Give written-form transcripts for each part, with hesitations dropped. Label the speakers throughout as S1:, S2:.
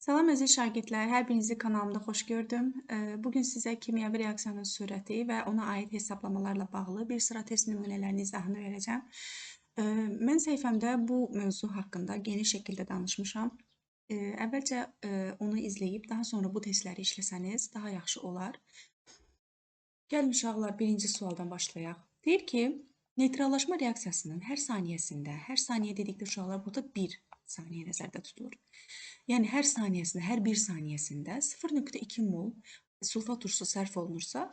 S1: Salam əziz şagirdlər, hər birinizi kanalımda xoş gördüm. Bugün sizə kimyəvi reaksiyanın sürəti və ona aid hesablamalarla bağlı bir sıra test nümunələrinin izahını verəcəm. Mən səhifəmdə bu mövzu haqqında geniş şəkildə danışmışam. Əvvəlcə onu izləyib daha sonra bu testləri işləsəniz daha yaxşı olar. Gəlin uşaqlar, birinci sualdan başlayaq. Deyir ki, neytrallaşma reaksiyasının hər saniyə dedikdə uşaqlar burada 1 saniyə nəzərdə tutulur. Yəni hər saniyəsində, hər 1 saniyəsində 0,2 mol sulfat turşusu sərf olunursa,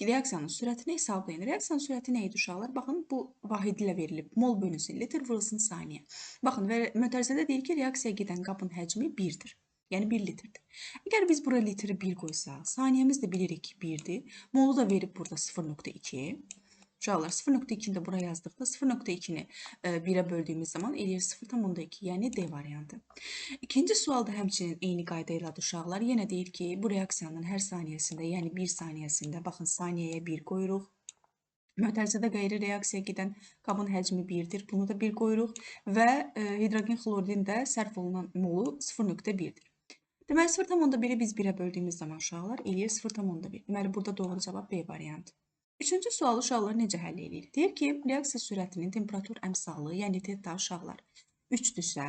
S1: reaksiyanın sürətini hesablayın. Reaksiyanın sürəti nə idi uşaqlar? Baxın, bu vahid ilə verilib. Mol bölünsün litr vurulsun saniyə. Baxın, və mötərizədə deyir ki, reaksiyaya gedən qabın həcmi 1-dir. Yəni 1 litrdir. Əgər biz bura litri 1 qoysaq, saniyəmiz də bilirik ki 1-dir. Molu da verib burada 0,2. Uşaqlar 0,2-ni də bura yazdıqda 0,2-ni 1-ə böldüyümüz zaman eləyir 0,2, yəni D variantı. İkinci sualda həmçinin eyni qayda ilədir uşaqlar. Yenə deyir ki, bu reaksiyanın hər saniyəsində, yəni 1 saniyəsində, baxın saniyəyə 1 qoyuruq. Mötərizədə qeyri-reaksiyaya gedən qabın həcmi 1-dir. Bunu da 1 qoyuruq və hidrogen xloridin də sərf olunan molu 0,1-dir. Deməli 0,1-i biz 1-ə böldüyümüz zaman uşaqlar eləyir 0,1. Deməli burada doğru cavab B variantı. Üçüncü sualı uşaqlar necə həll edirik? Deyir ki, reaksiya sürətinin temperatur əmsalı, yəni teta uşaqlar 3-dürsə,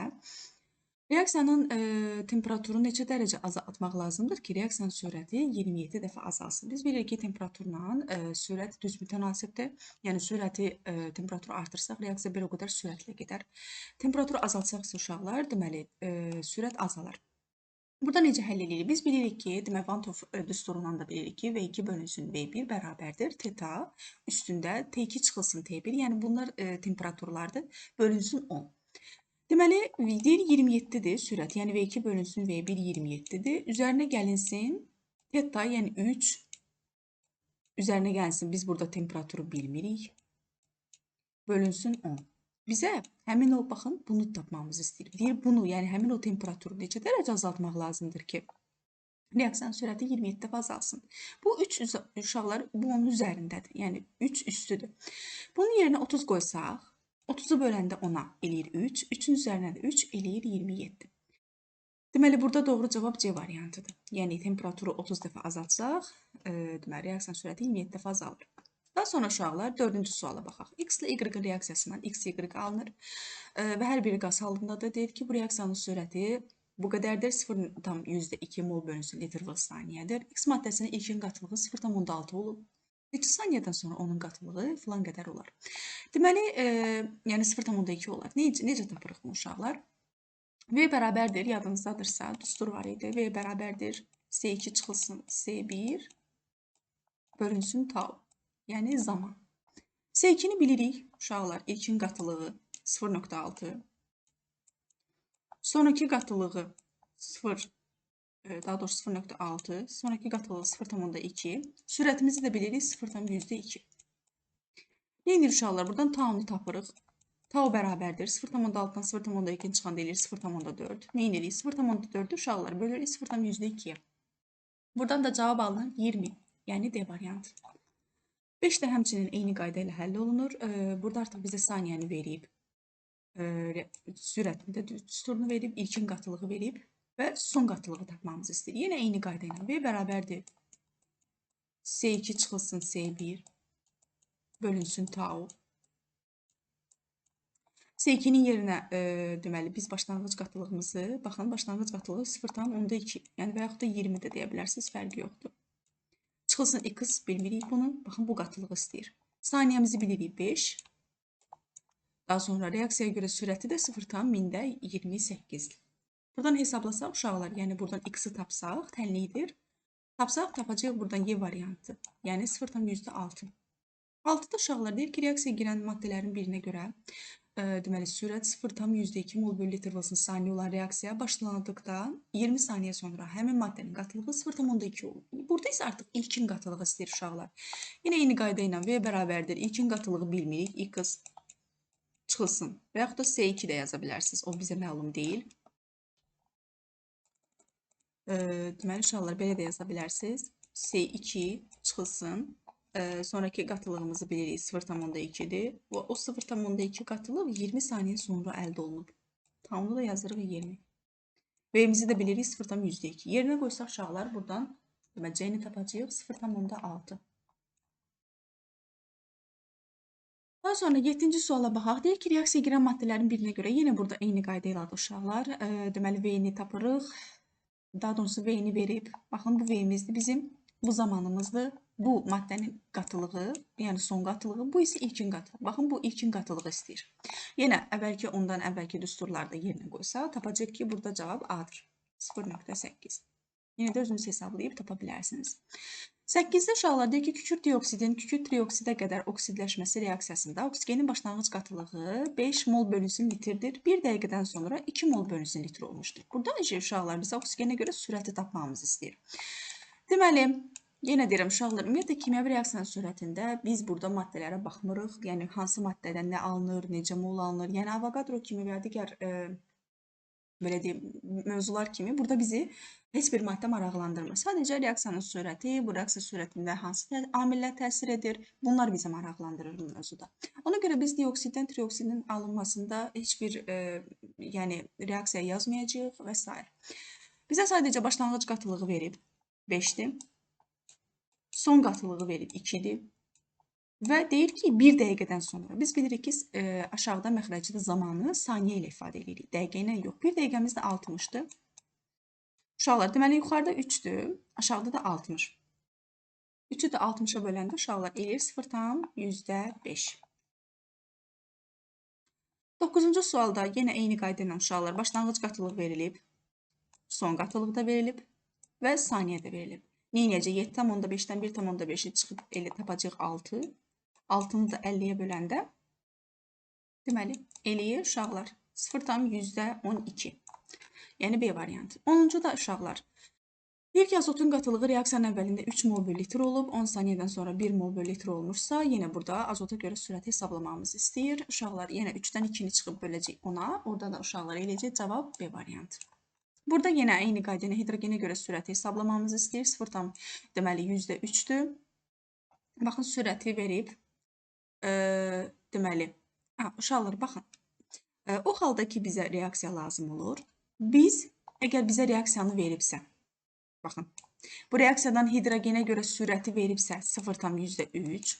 S1: reaksiyanın temperaturunu neçə dərəcə azaltmaq lazımdır ki, reaksiyanın sürəti 27 dəfə azalsın. Biz bilirik ki, temperaturla sürət düz mütənasibdir. Yəni sürəti temperaturu artırsaq, reaksiya bir o qədər sürətlə gedər. Temperaturu azaltsaqsa uşaqlar, deməli sürət azalır. Burada necə həll edirik? Biz bilirik ki, demək Van Hoff düsturundan da bilirik ki, V2 bölünsün V1 bərabərdir teta üstündə T2 çıxılsın T1. Yəni bunlar temperaturlardır. Bölünsün 10. Deməli, deyir 27-dir sürət. Yəni V2 bölünsün V1 27-dir. Üzərinə gəlinsin teta, yəni 3. Üzərinə gəlinsin, biz burada temperaturu bilmirik. Bölünsün 10. Bizə həmin o, baxın, bunu tapmamızı istəyir. Deyir, bunu, yəni həmin o temperaturu neçə dərəcə azaltmaq lazımdır ki, reaksiyanın sürəti 27 dəfə azalsın. Bu 3 uşaqlar, bu onun üzərindədir. Yəni 3 üstüdür. Bunun yerinə 30 qoysaq, 30-u böləndə 10-a eləyir 3, 3-ün üzərinə də 3 eləyir 27. Deməli, burada doğru cavab C variantıdır. Yəni temperaturu 30 dəfə azaltsaq, deməli, reaksiyanın sürəti 27 dəfə azalır. Daha sonra uşaqlar 4-cü suala baxaq. X ilə Y reaksiyasından X, Y alınır və hər biri qaz halındadır. Deyir ki, bu reaksiyanın sürəti bu qədərdir. 0,2 mol bölünsün litr saniyədir. X maddəsinin ilkin qatılığı 0,6 olub. 3 saniyədən sonra onun qatılığı filan qədər olar. Deməli, yəni 0,2 olar. Necə tapırıq bu uşaqlar? V bərabərdir, yadınızdadırsa, düstur var idi. V bərabərdir, C2 çıxılsın C1 bölünsün tau. Yəni zaman. S2-ni bilirik, uşaqlar, ilkin qatılığı 0,6. Sonraki qatılığı 0, daha doğrusu 0,6. Sonraki qatılığı 0,2. Sürətimizi də bilirik 0,2. Nə edir uşaqlar? Buradan taunu tapırıq. Tau bərabərdir. 0,6-dan 0,2-ni çıxan deyilir 0,4. Nə edirik? 0,4 uşaqlar bölürük 0,2-yə. Buradan da cavab alınır 20. Yəni D variantı. 5 də həmçinin eyni qayda ilə həll olunur. Burada artıq bizə saniyəni verib, sürətini də düsturunu verib, ilkin qatılığı verib və son qatılığı tapmamızı istəyir. Yenə eyni qayda ilə V bərabərdir. C2 çıxılsın C1 bölünsün tau. C2-nin yerinə deməli biz başlanğıc qatılığımızı, baxın başlanğıc qatılığı 0,2, yəni və yaxud da 20 də deyə bilərsiniz, fərqi yoxdur. Çıxılsın X, bilmirik bunu. Baxın, bu qatılığı istəyir. Saniyəmizi bilirik 5. Daha sonra reaksiyaya görə sürəti də 0,28-dir. Buradan hesablasaq uşaqlar, yəni buradan X-i tapsaq, tənliyidir. Tapsaq, tapacaq buradan Y variantı, yəni 0,6. 6-da uşaqlar deyir ki, reaksiyaya girən maddələrin birinə görə deməli, sürət 0,2 mol bölü litr saniyə olan reaksiya başlandıqda 20 saniyə sonra həmin maddənin qatılığı 0,2 olur. Burada isə artıq ilkin qatılığı istəyir uşaqlar. Yenə eyni qayda ilə V bərabərdir. İlkin qatılığı bilmirik. X çıxılsın. Və yaxud da C2 də yaza bilərsiniz. O bizə məlum deyil. Deməli, uşaqlar belə də yaza bilərsiniz. C2 çıxılsın. Sonraki qatılığımızı bilirik 0,2-dir. O 0,2 qatılıq 20 saniyə sonra əldə olunub. Taunu da yazırıq 20. V-mizi də bilirik 0,2. Yerinə qoysaq uşaqlar buradan deməli C-ni tapacağıq 0,6. Daha sonra 7-ci suala baxaq. Deyir ki, reaksiya girən maddələrin birinə görə yenə burada eyni qayda ilədir uşaqlar. Deməli V-ni tapırıq. Daha doğrusu V-ni verib. Baxın bu V-mizdir bizim. Bu zamanımızdır. Bu maddənin qatılığı, yəni son qatılığı. Bu isə ilkin qatılıq. Baxın bu ilkin qatılığı istəyir. Yenə əvvəlki ondan əvvəlki düsturlarda yerinə qoysa tapacaq ki, burada cavab A-dır. 0,8. Yenə də özünüz hesablayıb tapa bilərsiniz. 8-də uşaqlar deyir ki, kükürt dioksidin kükürt trioksidə qədər oksidləşməsi reaksiyasında oksigenin başlanğıc qatılığı 5 mol bölünsün litrdir. 1 dəqiqədən sonra 2 mol bölünsün litr olmuşdur. Burada necə uşaqlar bizə oksigenə görə sürəti tapmamızı istəyir. Deməli, yenə deyirəm uşaqlar, ümumiyyətlə kimyəvi reaksiyanın sürətində biz burada maddələrə baxmırıq. Yəni hansı maddədən nə alınır, necə mol alınır. Yəni Avogadro kimi və digər belə deyim, mövzular kimi burada bizi heç bir maddə maraqlandırmır. Sadəcə reaksiyanın sürəti, bu reaksiya sürətində hansı amillər təsir edir, bunlar bizi maraqlandırır bu mövzuda. Ona görə biz dioksiddən trioksidin alınmasında heç bir yəni reaksiya yazmayacağıq və s. Bizə sadəcə başlanğıc qatılığı verib 5-dir. Son qatılığı verib 2-dir. Və deyir ki, 1 dəqiqədən sonra. Biz bilirik ki, aşağıda məxrəcdə zamanı saniyə ilə ifadə edirik. Dəqiqə ilə yox. 1 dəqiqəmiz də 60-dır. Uşaqlar, deməli, yuxarıda 3-dür, aşağıda da 60. 3-ü də 60-a böləndə uşaqlar eləyir 0,5. 9-cu sualda yenə eyni qayda ilə uşaqlar başlanğıc qatılıq verilib, son qatılıq da verilib və saniyə də verilib. Neynəyəcək? 7,5-dən 1,5-i çıxıb tapacaq 6. 6-nı da 50-yə böləndə deməli, eləyir uşaqlar 0,12. Yəni B variantı. 10-cu da uşaqlar. Deyir ki, azotun qatılığı reaksiyanın əvvəlində 3 mol bölü litr olub, 10 saniyədən sonra 1 mol bölü litr olmuşsa, yenə burada azota görə sürəti hesablamamızı istəyir. Uşaqlar yenə 3-dən 2-ni çıxıb böləcək 10-a. Orada da uşaqlar eləyəcək cavab B variantı. Burada yenə eyni qayda ilə hidrogenə görə sürəti hesablamamızı istəyir. 0, deməli, %3-dür. Baxın, sürəti verib. Deməli, uşaqlar, baxın. O halda ki, bizə reaksiya lazım olur. Biz, əgər bizə reaksiyanı veribsə, baxın, bu reaksiyadan hidrogenə görə sürəti veribsə 0,3.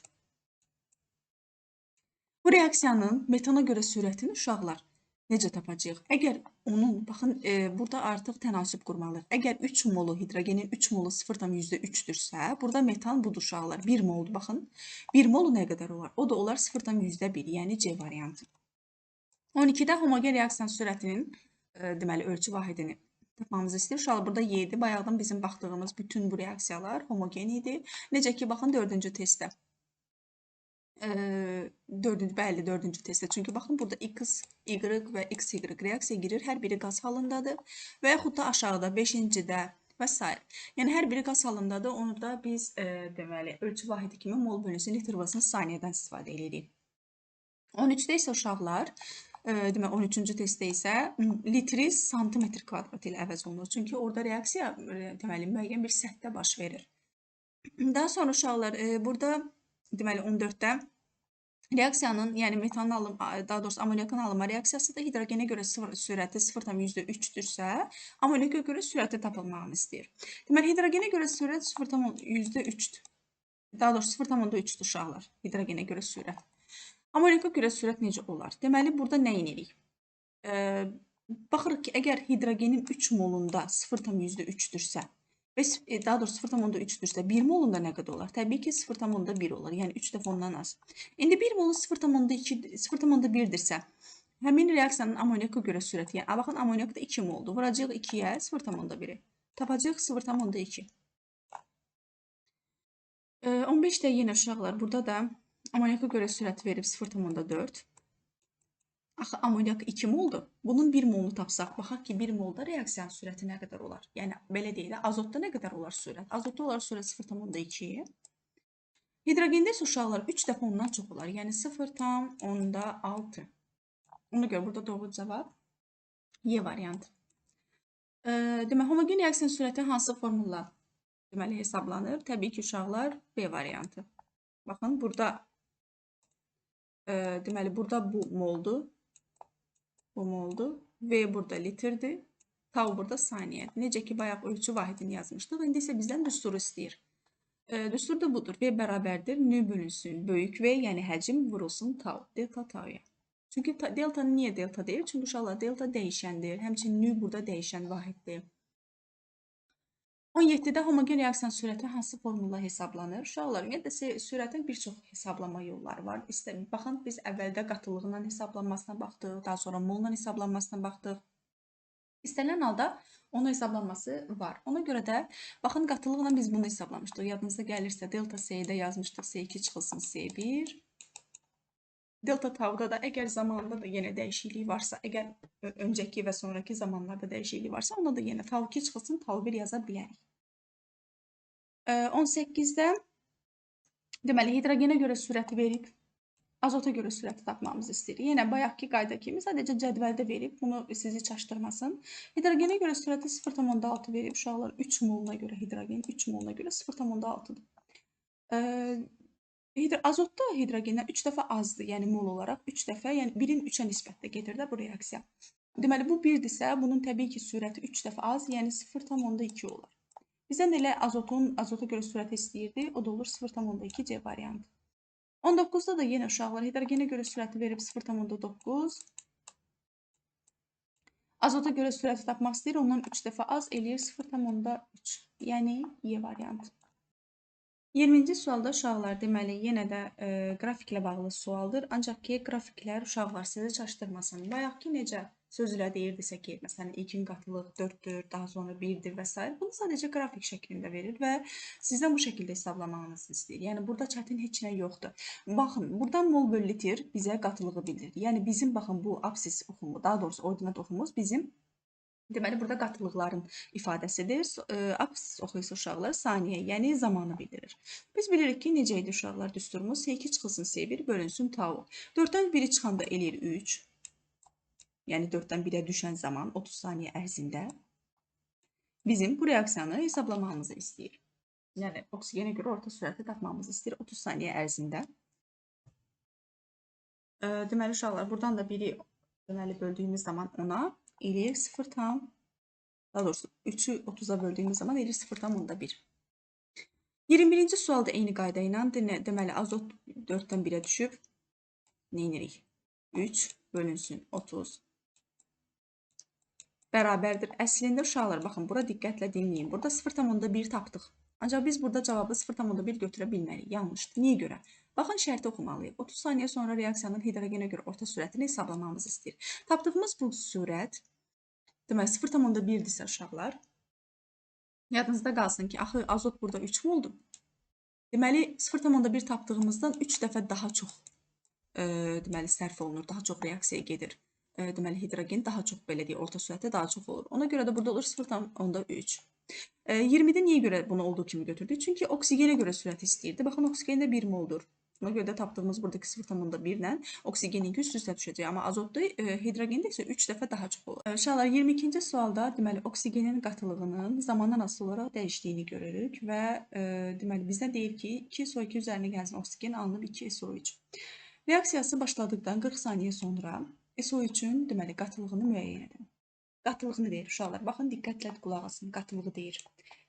S1: Bu reaksiyanın metana görə sürətini uşaqlar necə tapacağıq? Əgər onun, baxın, burada artıq tənasüb qurmalıyıq. Əgər 3 molu, hidrogenin 3 molu 0,3-dürsə, burada metan budur uşaqlar. 1 moldur, baxın. 1 molu nə qədər olar? O da olar 0,1, yəni C variantı. 12-də homogen reaksiyanın sürətinin, deməli, ölçü vahidini tapmamızı istəyir. Uşaqlar, burada 7, bayaqdan bizim baxdığımız bütün bu reaksiyalar homogen idi. Necə ki, baxın, 4-cü testdə. Bəli, 4-cü testdə. Çünki baxın, burada X, Y və XY reaksiya girir. Hər biri qaz halındadır. Və yaxud da aşağıda 5-cidə və s. Yəni, hər biri qaz halındadır. Onu da biz, deməli, ölçü vahidi kimi mol bölünsün litr vasını saniyədən istifadə edirik. 13-də isə uşaqlar, demək, 13-cü testdə isə litri santimetr kvadrat ilə əvəz olunur. Çünki orada reaksiya, deməli, müəyyən bir səthdə baş verir. Daha sonra uşaqlar, burada deməli 14-də reaksiyanın, yəni metanın alınma, daha doğrusu amoniakın alınma reaksiyası da hidrogenə görə sürəti 0,3-dürsə, amoniaka görə sürəti tapılmağını istəyir. Deməli, hidrogenə görə sürət 0,3-dür. Daha doğrusu 0,3-dür uşaqlar, hidrogenə görə sürət. Amoniaka görə sürət necə olar? Deməli, burada nə edirik? Baxırıq ki, əgər hidrogenin 3 molunda 0,3-dürsə, və daha doğrusu 0,3-dürsə 1 molunda nə qədər olar? Təbii ki, 0,1 olur. Yəni 3 dəfə ondan az. İndi 1 molu 0,1-dirsə, həmin reaksiyanın amoniaka görə sürəti, yəni baxın, amoniak da 2 moldur. Vuracaq 2-yə 0,1-i. Tapacaq 0,2. 15-də yenə uşaqlar, burada da amoniaka görə sürəti verib 0,4. Axı, amoniak 2 moldur. Bunun 1 molunu tapsaq, baxaq ki, 1 molda reaksiyanın sürəti nə qədər olar? Yəni, belə deyil, azotda nə qədər olar sürət? Azotda olar sürət 0,2. Hidrogenda isə uşaqlar 3 dəfə ondan çox olar. Yəni, 0,6. Ona görə burada doğru cavab Y variantı. Demək, homogen reaksiyanın sürəti hansı formulla deməli, hesablanır? Təbii ki, uşaqlar B variantı. Baxın, burada deməli, burada bu moldur. Bu moldur. V burada litrdir. Tav burada saniyə. Necə ki, bayaq ölçü vahidini yazmışdıq. İndi isə bizdən düsturu istəyir. Düstur da budur. V bərabərdir. Nü bölünsün böyük V, yəni həcm vurulsun tav. Delta tavya. Çünki deltanı niyə delta deyir? Çünki uşaqlar delta dəyişəndir. Həmçinin nü burada dəyişən vahiddir. 17-də homogen reaksiyanın sürəti hansı formula hesablanır? Uşaqlar, ümumiyyətlə sürətin bir çox hesablama yolları var. Baxın, biz əvvəldə qatılıqla hesablanmasına baxdıq, daha sonra molla hesablanmasına baxdıq. İstənilən halda onun hesablanması var. Ona görə də, baxın, qatılıqla biz bunu hesablamışdıq. Yadınızda gəlirsə, delta S-də yazmışdıq, S2 çıxılsın S1. Delta tavda da əgər zamanında da yenə dəyişiklik varsa, əgər öncəki və sonraki zamanlarda dəyişiklik varsa, onda da yenə tav 2 çıxılsın, tav 1 yaza bilərik. 18-də deməli, hidrogenə görə sürəti verib, azota görə sürəti tapmamızı istəyir. Yenə bayaqki qayda kimi sadəcə cədvəldə verib, bunu sizi çaşdırmasın. Hidrogenə görə sürəti 0,6 verib, uşaqlar 3 moluna görə hidrogen 3 moluna görə 0,6-dır. Azotda hidrogendən 3 dəfə azdır, yəni mol olaraq 3 dəfə, yəni 1-in 3-ə nisbətdə gedir də bu reaksiya. Deməli, bu 1-dirsə, bunun təbii ki, sürəti 3 dəfə az, yəni 0,2 olur. Bizdən elə azota görə sürəti istəyirdi, o da olur 0,2 C variantı. 19-da da yenə uşaqlar hidrogenə görə sürəti verib 0,9. Azota görə sürəti tapmaq istəyir, ondan 3 dəfə az eləyir 0,3, yəni Y variantı. 20-ci sualda uşaqlar, deməli, yenə də qrafiklə bağlı sualdır. Ancaq ki, qrafiklər uşaqlar sizi çaşdırmasın. Bayaqki necə söz ilə deyirdisə ki, məsələn, ilkin qatılıq 4-dür, daha sonra 1-dir və s. Bunu sadəcə qrafik şəklində verir və sizdən bu şəkildə hesablamağınızı istəyir. Yəni, burada çətin heç nə yoxdur. Baxın, buradan mol bölü litr bizə qatılığı bildirir. Yəni, bizim, baxın, bu absis oxumu, daha doğrusu ordinat oxumuz bizim deməli, burada qatılıqların ifadəsidir. Absis oxuysa uşaqlar saniyə, yəni zamanı bildirir. Biz bilirik ki, necə idi uşaqlar düsturumuz? S2 çıxılsın S1 bölünsün tau. 4-dən 1-i çıxanda eləyir 3. Yəni 4-dən 1-ə düşən zaman 30 saniyə ərzində bizim bu reaksiyanı hesablamamızı istəyir. Yəni oksigenə görə orta sürəti tapmamızı istəyir 30 saniyə ərzində. Deməli uşaqlar, buradan da 1-i deməli böldüyümüz zaman ona eləyir 0 tam, daha doğrusu 3-ü 30-a böldüyümüz zaman eləyir 0,1. 21-ci sualda eyni qayda ilə deməli azot 4-dən 1-ə düşüb nə edirik? 3 bölünsün 30 bərabərdir. Əslində uşaqlar, baxın, bura diqqətlə dinləyin. Burada 0,1 tapdıq. Ancaq biz burada cavabı 0,1 götürə bilmərik. Yanlışdır. Niyə görə? Baxın, şərti oxumalıyıq. 30 saniyə sonra reaksiyanın hidrogenə görə orta sürətini hesablamamızı istəyir. Tapdığımız bu sürət, deməli 0,1-dirsə uşaqlar, yadınızda qalsın ki, axı azot burada 3 moldur. Deməli 0,1 tapdığımızdan 3 dəfə daha çox deməli sərf olunur, daha çox reaksiyaya gedir. Deməli hidrogen daha çox, belə deyək, orta sürəti daha çox olur. Ona görə də burada olur 0,3. 20-də niyə görə bunu olduğu kimi götürdük? Çünki oksigenə görə sürəti istəyirdi. Baxın, oksigendə 1 moldur. Ona görə də tapdığımız buradakı 0,1 ilə oksigeninki üst-üstə düşəcək. Amma azotda, hidrogenda isə 3 dəfə daha çox olur. Uşaqlar, 22-ci sualda deməli oksigenin qatılığının zamandan asılı olaraq dəyişdiyini görürük və deməli bizdən deyir ki, 2SO2 üzərinə gəlsin oksigen alınıb 2SO3. Reaksiyası başladıqdan 40 saniyə sonra SO3-ün deməli qatılığını müəyyən edin. Qatılığını deyir uşaqlar. Baxın, diqqətlə qulaq asın. Qatılığı deyir.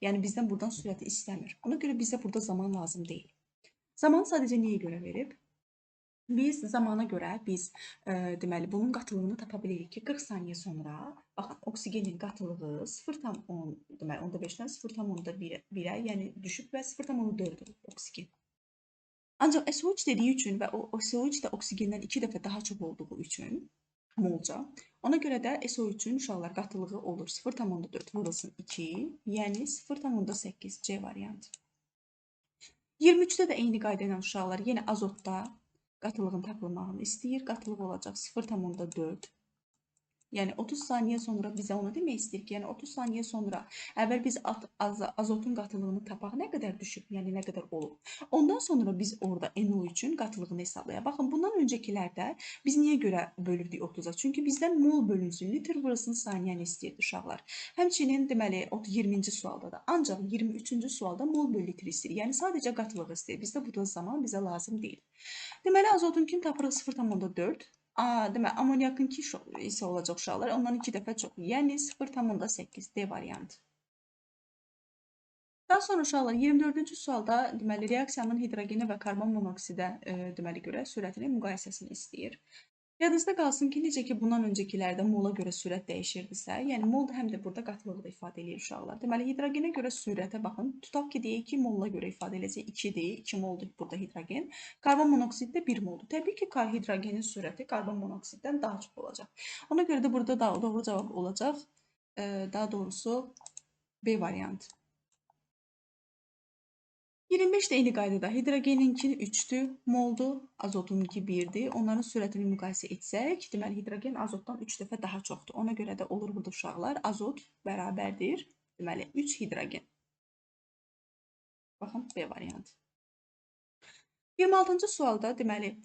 S1: Yəni bizdən buradan sürəti istəmir. Ona görə bizə burada zaman lazım deyil. Zamanı sadəcə niyə görə verib? Biz zamana görə deməli bunun qatılığını tapa bilirik ki, 40 saniyə sonra baxın, oksigenin qatılığı 0,10 deməli onda 5-dən 0,1-ə, yəni düşüb və 0,4 oksigen. Ancaq SO3 dediyi üçün və o SO3 də oksigenden 2 dəfə daha çox olduğu üçün molca. Ona görə də SO3-ün uşaqlar qatılığı olur 0,4 vurulsun 2, yəni 0,8 C variantı. 23-də də eyni qayda ilə uşaqlar yenə azotda qatılığın tapılmağını istəyir. Qatılıq olacaq 0,4. Yəni 30 saniyə sonra bizə onu demək istəyir ki, yəni 30 saniyə sonra əvvəl biz azotun qatılığını tapaq nə qədər düşüb, yəni nə qədər olub. Ondan sonra biz orada NO3-ün qatılığını hesablayaq. Baxın, bundan öncəkilərdə biz niyə görə bölürdük 30-a? Çünki bizdən mol bölünsün, litr vurulsun saniyəni istəyirdi uşaqlar. Həmçinin deməli 20-ci sualda da, ancaq 23-cü sualda mol bölü litr istəyir. Yəni sadəcə qatılığı istəyir. Bizdə burada zaman bizə lazım deyil. Deməli azotunkini tapırıq 0,4. Deməli, amoniakınki isə olacaq uşaqlar, ondan 2 dəfə çox, yəni 0,8 D variantı. Daha sonra uşaqlar 24-cü sualda deməli reaksiyanın hidrogenə və karbon monoksidə deməli görə sürətinin müqayisəsini istəyir. Yadınızda qalsın ki, necə ki bundan öncəkilərdə mola görə sürət dəyişirdisə, yəni mol həm də burada qatılığı da ifadə edir uşaqlar. Deməli hidrogenə görə sürətə baxın. Tutaq ki, deyək ki, molla görə ifadə edəcək 2-dir, 2 moldur burada hidrogen. Karbon monoksid də 1 moldur. Təbii ki, hidrogenin sürəti karbon monoksiddən daha çox olacaq. Ona görə də burada da doğru cavab olacaq. Daha doğrusu B variantı. 25 də eyni qaydada hidrogeninki 3-dür, moldur, azotunki 1-dir. Onların sürətini müqayisə etsək, deməli hidrogen azotdan 3 dəfə daha çoxdur. Ona görə də olur burada uşaqlar, azot bərabərdir. Deməli 3 hidrogen. Baxın, B variantı. 26-cı sualda deməli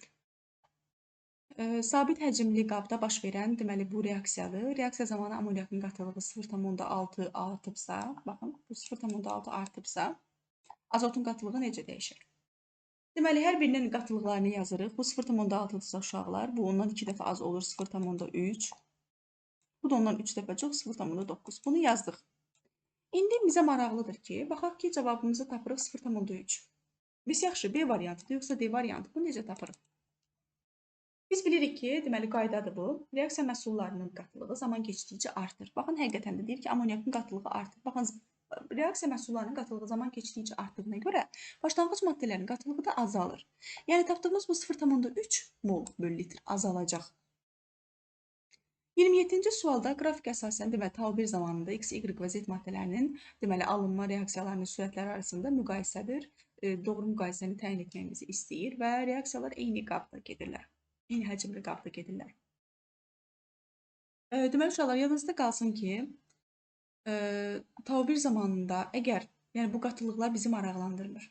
S1: sabit həcmli qabda baş verən deməli bu reaksiyadır. Reaksiya zamanı amoniakın qatılığı 0,6 artıbsa, baxın, bu 0,6 artıbsa, azotun qatılığı necə dəyişir? Deməli, hər birinin qatılıqlarını yazırıq. Bu 0,6-dırsa uşaqlar. Bu ondan 2 dəfə az olur 0,3. Bu da ondan 3 dəfə çox 0,9. Bunu yazdıq. İndi bizə maraqlıdır ki, baxaq ki, cavabımızı tapırıq 0,3. Biz yaxşı, B variantıdır, yoxsa D variantı? Bunu necə tapırıq? Biz bilirik ki, deməli, qaydadır bu. Reaksiya məhsullarının qatılığı zaman keçdikcə artır. Baxın, həqiqətən də deyir ki, amoniakın qatılığı artır. Baxın, reaksiya məhsullarının qatılığı zaman keçdikcə artdığına görə başlanğıc maddələrin qatılığı da azalır. Yəni tapdığımız bu 0,3 mol bölü litr azalacaq. 27-ci sualda qrafik əsasən deməli T1 zamanında X, Y və Z maddələrinin deməli alınma reaksiyalarının sürətləri arasında müqayisədir. Doğru müqayisəni təyin etməyimizi istəyir və reaksiyalar eyni qabda gedirlər. Eyni həcmli qabda gedirlər. Deməli uşaqlar yadınızda qalsın ki, T1 zamanında əgər, yəni bu qatılıqlar bizi maraqlandırmır.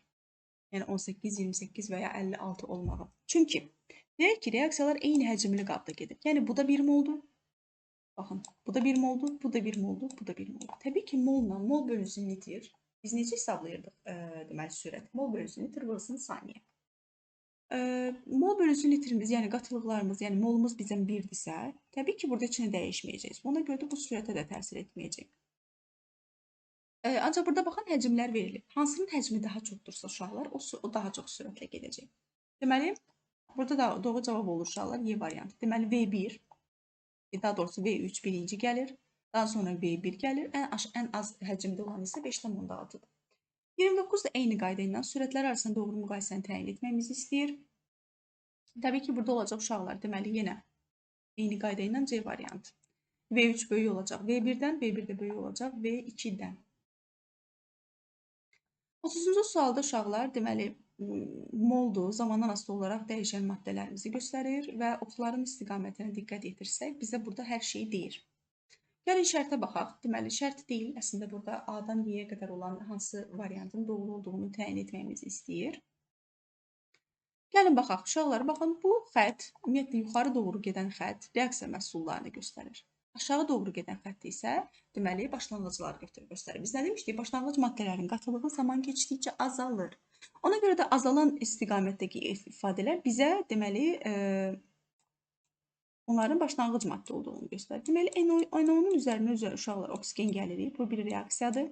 S1: Yəni 18, 28 və ya 56 olmağı. Çünki deyək ki, reaksiyalar eyni həcmli qabda gedir. Yəni bu da 1 moldur. Baxın, bu da 1 moldur, bu da 1 moldur, bu da 1 moldur. Təbii ki, molla mol bölünsün litr. Biz necə hesablayırdıq deməli sürət? Mol bölünsün litr vurulsun saniyə. Mol bölünsün litrimiz, yəni qatılıqlarımız, yəni molumuz bizim 1-dirsə, təbii ki, burada içini dəyişməyəcək. Ona görə də bu sürətə də təsir etməyəcək. Ancaq burada baxın, həcmlər verilib. Hansının həcmi daha çoxdursa uşaqlar, o daha çox sürətlə gedəcək. Deməli, burada da doğru cavab olur uşaqlar, Y variantı. Deməli, V1, daha doğrusu V3 birinci gəlir, daha sonra V1 gəlir, ən az həcmdə olan isə 5,6-dır. 29 da eyni qayda ilə sürətlər arasında doğru müqayisəni təyin etməyimizi istəyir. Təbii ki, burada olacaq uşaqlar, deməli, yenə eyni qayda ilə C variantı. V3 böyük olacaq V1-dən, V1 də böyük olacaq V2-dən. 30-cu sualda uşaqlar, deməli, moldur, zamandan asılı olaraq dəyişən maddələrimizi göstərir və oxların istiqamətinə diqqət yetirsək, bizə burada hər şeyi deyir. Gəlin şərtə baxaq. Deməli, şərt deyil, əslində burada A-dan Y-yə qədər olan hansı variantın doğru olduğunu təyin etməyimizi istəyir. Gəlin baxaq, uşaqlar, baxın, bu xətt, ümumiyyətlə, yuxarı doğru gedən xətt reaksiya məhsullarını göstərir. Aşağı doğru gedən xətt isə, deməli, başlanğıcları göstərir. Biz nə demişdik? Başlanğıc maddələrin qatılığı zaman keçdikcə azalır. Ona görə də azalan istiqamətdəki ifadələr bizə, deməli, onların başlanğıc maddə olduğunu göstərir. Deməli, NO2-nun üzərinə uşaqlar oksigen gəlirik. Bu bir reaksiyadır.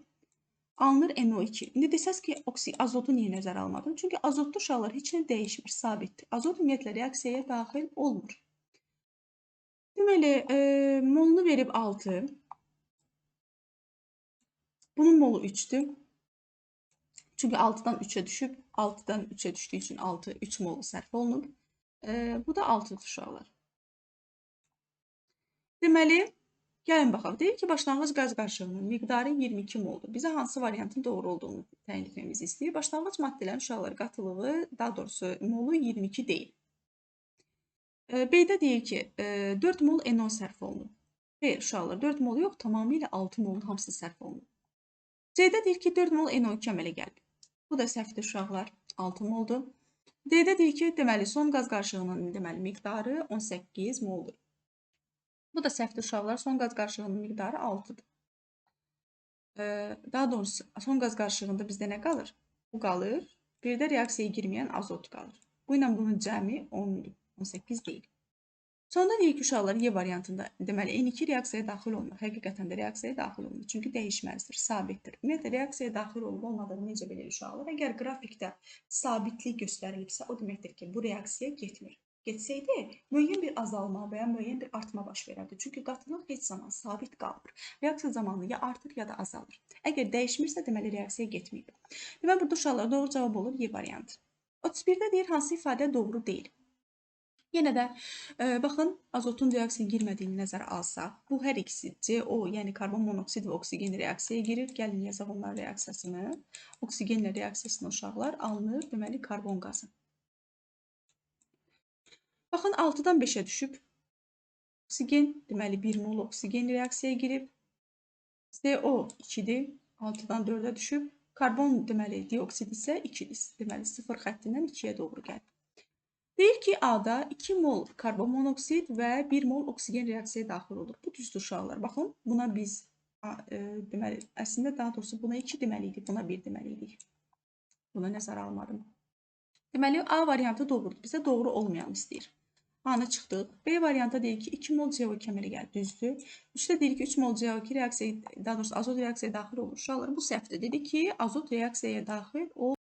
S1: Alınır NO2. İndi desəz ki, azotu niyə nəzərə almadın? Çünki azotda uşaqlar heç nə dəyişmir, sabitdir. Azot ümumiyyətlə reaksiyaya daxil olmur. Deməli, molunu verib 6. Bunun molu 3'dür. Çünki 6-dan 3-ə düşüb, 6-dan 3-ə düşdüyü üçün 6, 3 molu sərf olunub. Bu da 6-dır uşaqlar. Deməli, gəlin baxaq. Deyir ki, başlanğıc qaz qarışığının miqdarı 22 moldur. Bizə hansı variantın doğru olduğunu təyin etmemizi istəyir. Başlanğıc maddələrin uşaqlar qatılığı, daha doğrusu molu 22 deyil. B-də deyir ki, 4 mol NO sərf olunub. Xeyr, uşaqlar, 4 mol yox, tamamilə 6 molun hamısı sərf olunub. C-də deyir ki, 4 mol NO2 əmələ gəlib. Bu da səhvdir uşaqlar, 6 moldur. D-də deyir ki, deməli, son qaz qarışığının deməli, miqdarı 18 moldur. Bu da səhvdir uşaqlar, son qaz qarışığının miqdarı 6-dır. Daha doğrusu, son qaz qarışığında bizdə nə qalır? Bu qalır, bir də reaksiyaya girməyən azot qalır. Bu ilə bunun cəmi 10'dur. 18 deyil. Sonda deyək ki, uşaqlar Y variantında deməli N2 reaksiyaya daxil olmur. Həqiqətən də reaksiyaya daxil olmur. Çünki dəyişməzdir, sabitdir. Ümumiyyətlə reaksiyaya daxil olub olmadığını necə bilir uşaqlar? Əgər qrafikdə sabitlik göstərilibsə, o deməkdir ki, bu reaksiya getmir. Getsəydi, müəyyən bir azalma və ya müəyyən bir artma baş verərdi. Çünki qatılıq heç zaman sabit qalmır. Reaksiya zamanı ya artır, ya da azalır. Əgər dəyişmirsə, deməli reaksiya getməyib. Deməli, burada uşaqlar doğru cavab olur Y variantı. 31-də deyir, hansı ifadə doğru deyil? Yenə də baxın, azotun reaksiyaya girmədiyini nəzərə alsaq, bu hər ikisi CO, yəni karbon monoksid və oksigen reaksiyaya girir. Gəlin yazaq onların reaksiyasını. Oksigenlə reaksiyasına uşaqlar alınır, deməli karbon qazı. Baxın, 6-dan 5-ə düşüb oksigen, deməli 1 mol oksigen reaksiyaya girib. CO 2-dir, 6-dan 4-ə düşüb. Karbon deməli dioksid isə 2-dir. Deməli 0 xəttindən 2-yə doğru gəlir. Deyir ki, A-da 2 mol karbon monoksid və 1 mol oksigen reaksiyaya daxil olur. Bu düzdür uşaqlar. Baxın, buna biz deməli, əslində daha doğrusu buna 2 deməliydik, buna 1 deməliydik. Buna nəzərə almadım. Deməli, A variantı doğrudur. Bizə doğru olmayan istəyir. A-nı çıxdıq. B variantı deyir ki, 2 mol CO2 əmələ gəlir. Düzdür. 3-də deyir ki, 3 mol CO2 reaksiyaya, daha doğrusu azot reaksiyaya daxil olur. Uşaqlar, bu səhvdir. Dedi ki, azot reaksiyaya daxil olur.